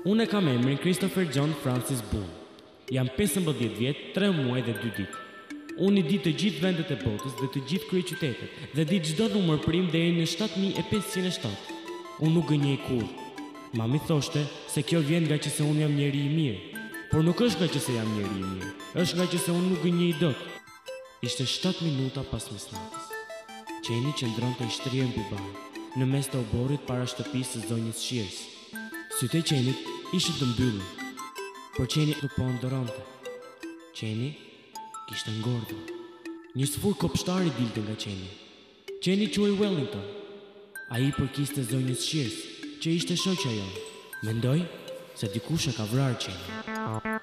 Unë kam emrin Christopher John Francis Boone. Jam 15 vjet, 3 muaj dhe 2 ditë. Unë i di të gjithë vendet e botës dhe të gjithë kryeqytetet dhe di çdo numër prim deri në 7507. Unë nuk gënjej kurrë. Mami thoshte se kjo vjen nga që se unë jam njeri i mirë, por nuk është nga që se jam njeri i mirë, është nga që se unë nuk gënjej dot. Ishte 7 minuta pas mesnatës. Qeni qëndronte i shtrirë mbi barë, në mes të oborrit para shtëpisë së zonjës Shirës. Sytë e qenit ishin të mbyllur, por qeni nuk po ndoronte. Qeni kishte ngordhur. Një sfur kopshtari dilte nga qeni. Qeni quhej Wellington. Ai përkiste zonjës Shirës, që ishte shoqja jonë. Mendoi se dikush e ka vrarë qenin.